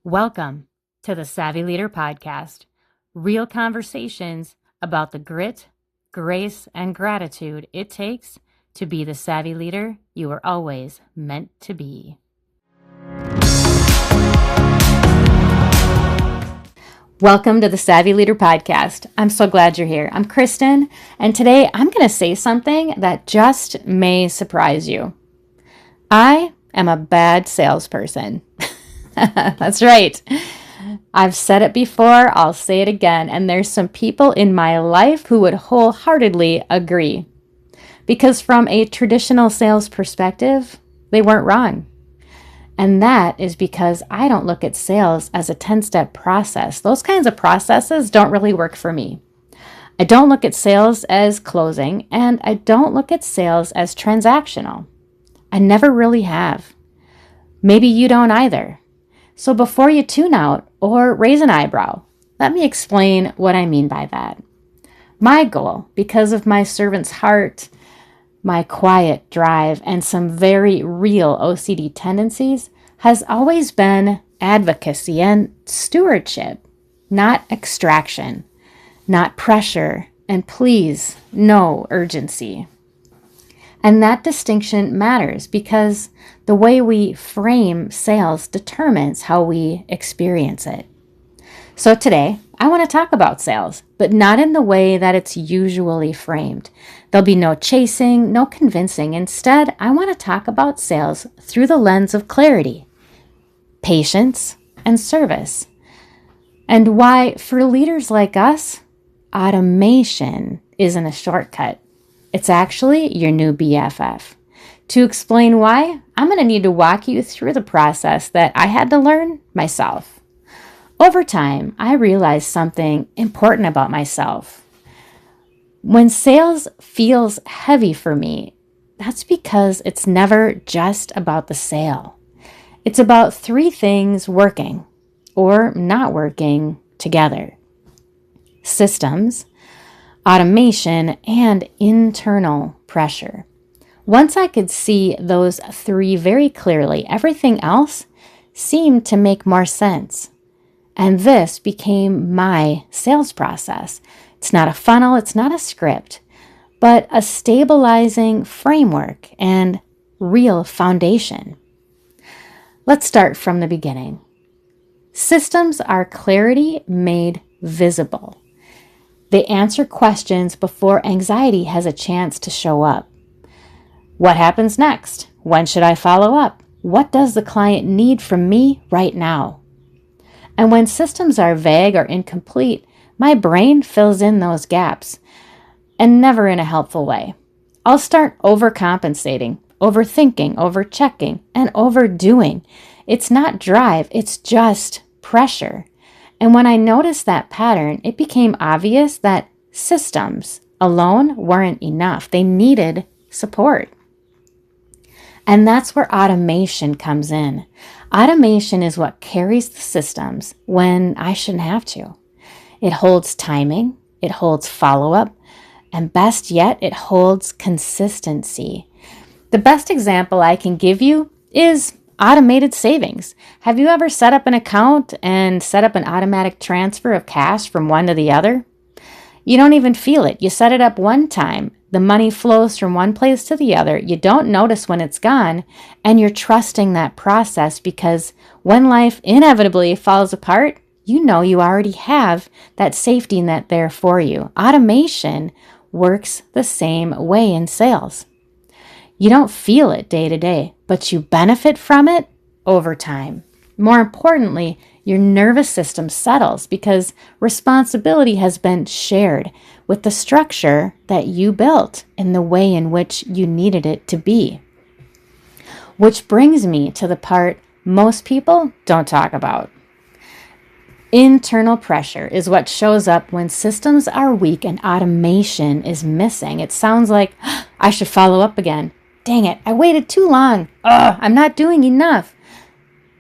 Welcome to the Savvy Leader Podcast, real conversations about the grit, grace, and gratitude it takes to be the savvy leader you were always meant to be. Welcome to the Savvy Leader Podcast. I'm so glad you're here. I'm Kristin, and today I'm going to say something that just may surprise you. I am a bad salesperson. That's right. I've said it before, I'll say it again, and there's some people in my life who would wholeheartedly agree. Because from a traditional sales perspective, they weren't wrong. And that is because I don't look at sales as a 10-step process. Those kinds of processes don't really work for me. I don't look at sales as closing, and I don't look at sales as transactional. I never really have. Maybe you don't either. So before you tune out or raise an eyebrow, let me explain what I mean by that. My goal, because of my servant's heart, my quiet drive, and some very real OCD tendencies, has always been advocacy and stewardship, not extraction, not pressure, and please, no urgency. And that distinction matters because the way we frame sales determines how we experience it. So today, I want to talk about sales, but not in the way that it's usually framed. There'll be no chasing, no convincing. Instead, I want to talk about sales through the lens of clarity, patience, and service. And why, for leaders like us, automation isn't a shortcut. It's actually your new BFF. To explain why, I'm going to need to walk you through the process that I had to learn myself. Over time, I realized something important about myself. When sales feels heavy for me, that's because it's never just about the sale. It's about three things working or not working together: systems, automation, and internal pressure. Once I could see those three very clearly, everything else seemed to make more sense. And this became my sales process. It's not a funnel, it's not a script, but a stabilizing framework and real foundation. Let's start from the beginning. Systems are clarity made visible. They answer questions before anxiety has a chance to show up. What happens next? When should I follow up? What does the client need from me right now? And when systems are vague or incomplete, my brain fills in those gaps, and never in a helpful way. I'll start overcompensating, overthinking, overchecking, and overdoing. It's not drive, it's just pressure. And when I noticed that pattern, it became obvious that systems alone weren't enough. They needed support. And that's where automation comes in. Automation is what carries the systems when I shouldn't have to. It holds timing, it holds follow-up, and best yet, it holds consistency. The best example I can give you is automated savings. Have you ever set up an account and set up an automatic transfer of cash from one to the other? You don't even feel it. You set it up one time. The money flows from one place to the other. You don't notice when it's gone, and you're trusting that process because when life inevitably falls apart, you know you already have that safety net there for you. Automation works the same way in sales. You don't feel it day to day, but you benefit from it over time. More importantly, your nervous system settles because responsibility has been shared with the structure that you built in the way in which you needed it to be. Which brings me to the part most people don't talk about. Internal pressure is what shows up when systems are weak and automation is missing. It sounds like, I should follow up again. Dang it, I waited too long. I'm not doing enough.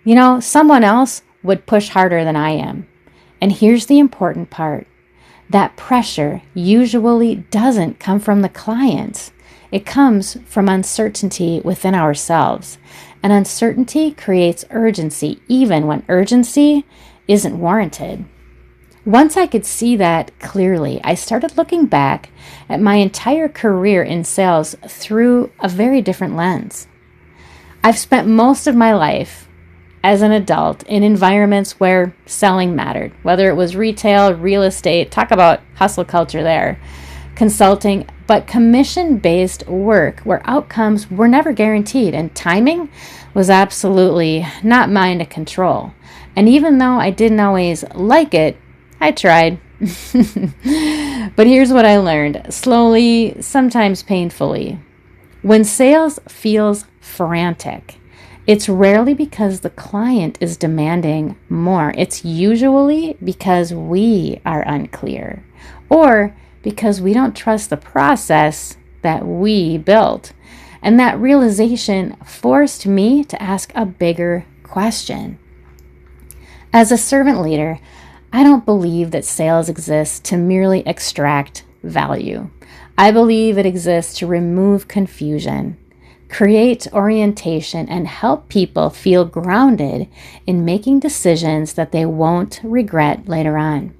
You know, someone else would push harder than I am. And here's the important part. That pressure usually doesn't come from the clients. It comes from uncertainty within ourselves. And uncertainty creates urgency, even when urgency isn't warranted. Once I could see that clearly, I started looking back at my entire career in sales through a very different lens. I've spent most of my life as an adult in environments where selling mattered, whether it was retail, real estate, talk about hustle culture there, consulting, but commission-based work where outcomes were never guaranteed and timing was absolutely not mine to control. And even though I didn't always like it, I tried. But here's what I learned, slowly, sometimes painfully. When sales feels frantic, it's rarely because the client is demanding more. It's usually because we are unclear or because we don't trust the process that we built. And that realization forced me to ask a bigger question. As a servant leader, I don't believe that sales exists to merely extract value. I believe it exists to remove confusion, create orientation, and help people feel grounded in making decisions that they won't regret later on.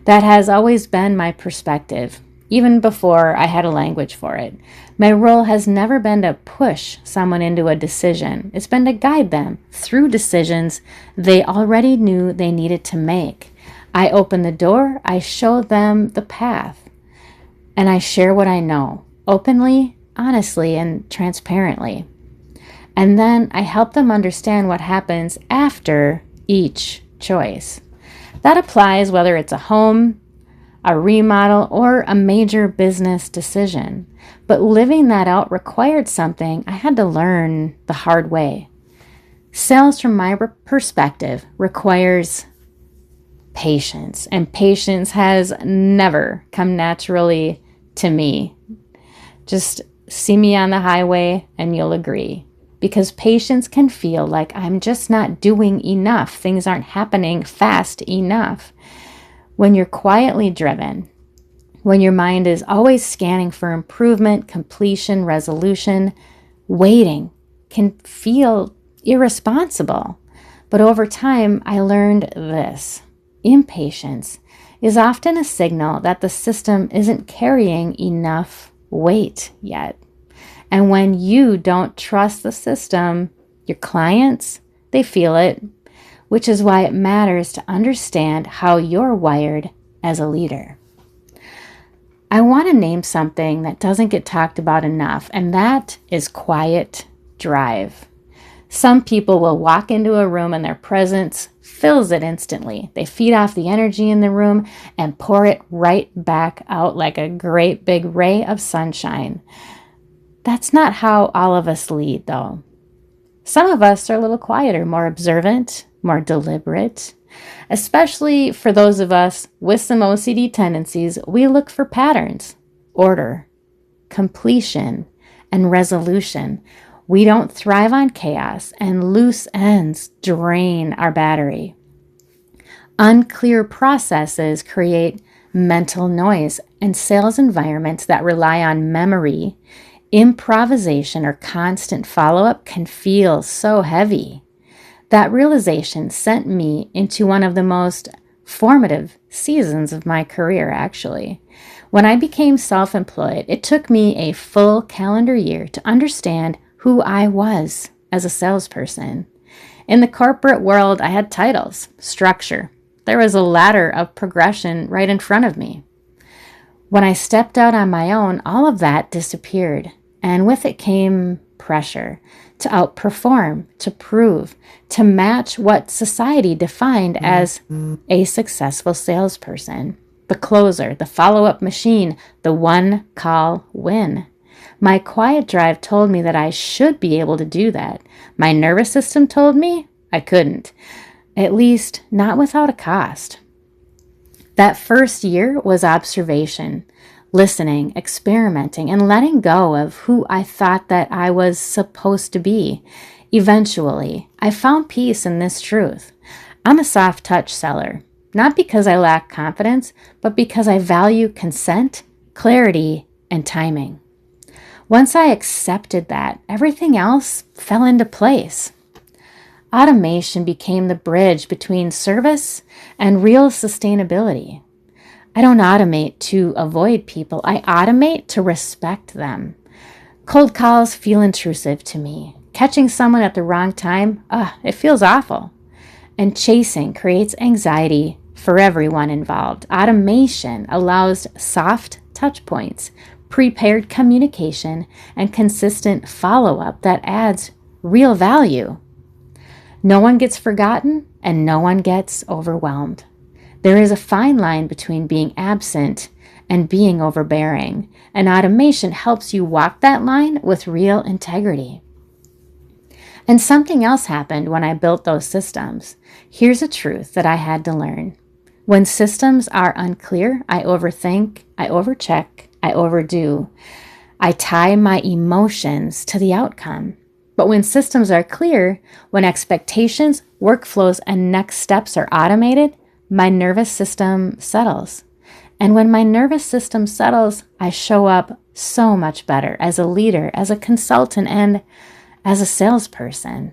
That has always been my perspective, even before I had a language for it. My role has never been to push someone into a decision. It's been to guide them through decisions they already knew they needed to make. I open the door, I show them the path, and I share what I know, openly, honestly, and transparently. And then I help them understand what happens after each choice. That applies whether it's a home, a remodel, or a major business decision. But living that out required something I had to learn the hard way. Sales, from my perspective, requires patience, and patience has never come naturally to me. Just see me on the highway and you'll agree. Because patience can feel like I'm just not doing enough. Things aren't happening fast enough. When you're quietly driven, when your mind is always scanning for improvement, completion, resolution, waiting can feel irresponsible. But over time, I learned this. Impatience is often a signal that the system isn't carrying enough weight yet. And when you don't trust the system, your clients, they feel it, which is why it matters to understand how you're wired as a leader. I want to name something that doesn't get talked about enough, and that is quiet drive. Some people will walk into a room and their presence fills it instantly. They feed off the energy in the room and pour it right back out like a great big ray of sunshine. That's not how all of us lead, though. Some of us are a little quieter, more observant, more deliberate. Especially for those of us with some OCD tendencies, we look for patterns, order, completion, and resolution. We don't thrive on chaos, and loose ends drain our battery. Unclear processes create mental noise, and sales environments that rely on memory, improvisation, or constant follow-up can feel so heavy. That realization sent me into one of the most formative seasons of my career, actually. When I became self-employed, it took me a full calendar year to understand who I was as a salesperson. In the corporate world, I had titles, structure. There was a ladder of progression right in front of me. When I stepped out on my own, all of that disappeared, and with it came pressure to outperform, to prove, to match what society defined as a successful salesperson, the closer, the follow-up machine, the one-call win. My quiet drive told me that I should be able to do that. My nervous system told me I couldn't, at least not without a cost. That first year was observation, listening, experimenting, and letting go of who I thought that I was supposed to be. Eventually, I found peace in this truth. I'm a soft touch seller, not because I lack confidence, but because I value consent, clarity, and timing. Once I accepted that, everything else fell into place. Automation became the bridge between service and real sustainability. I don't automate to avoid people. I automate to respect them. Cold calls feel intrusive to me. Catching someone at the wrong time, it feels awful. And chasing creates anxiety for everyone involved. Automation allows soft touch points, prepared communication, and consistent follow-up that adds real value. No one gets forgotten and no one gets overwhelmed. There is a fine line between being absent and being overbearing, and automation helps you walk that line with real integrity. And something else happened when I built those systems. Here's a truth that I had to learn. When systems are unclear, I overthink, I overcheck, I overdo. I tie my emotions to the outcome. But when systems are clear, when expectations, workflows, and next steps are automated, my nervous system settles. And when my nervous system settles, I show up so much better as a leader, as a consultant, and as a salesperson.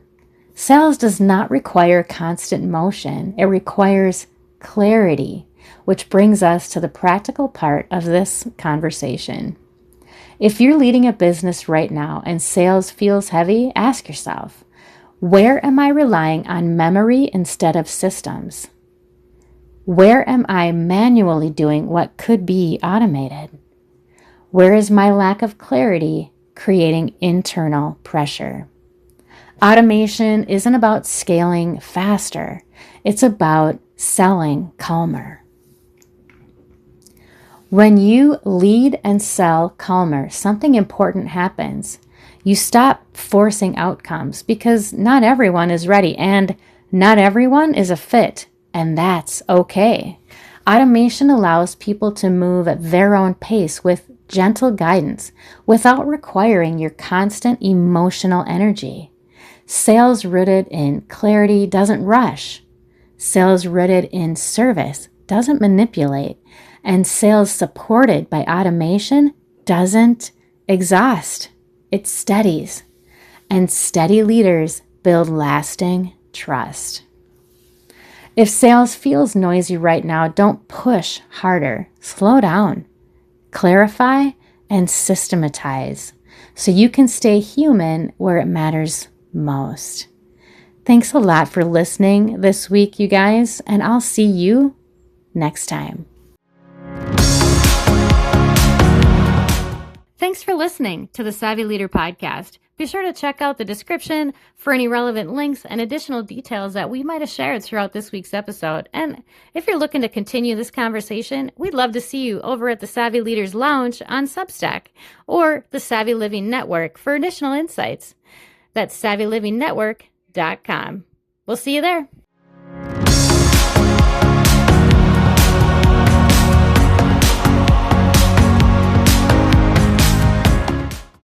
Sales does not require constant motion. It requires clarity, which brings us to the practical part of this conversation. If you're leading a business right now and sales feels heavy, ask yourself, where am I relying on memory instead of systems? Where am I manually doing what could be automated? Where is my lack of clarity creating internal pressure? Automation isn't about scaling faster. It's about selling calmer. When you lead and sell calmer, something important happens. You stop forcing outcomes because not everyone is ready and not everyone is a fit, and that's okay. Automation allows people to move at their own pace with gentle guidance without requiring your constant emotional energy. Sales rooted in clarity doesn't rush. Sales rooted in service doesn't manipulate. And sales supported by automation doesn't exhaust. It steadies. And steady leaders build lasting trust. If sales feels noisy right now, don't push harder. Slow down. Clarify and systematize so you can stay human where it matters most. Thanks a lot for listening this week, you guys, and I'll see you next time. Thanks for listening to the Savvy Leader Podcast. Be sure to check out the description for any relevant links and additional details that we might have shared throughout this week's episode. And if you're looking to continue this conversation, we'd love to see you over at the Savvy Leaders Lounge on Substack or the Savvy Living Network for additional insights. That's savvylivingnetwork.com. We'll see you there.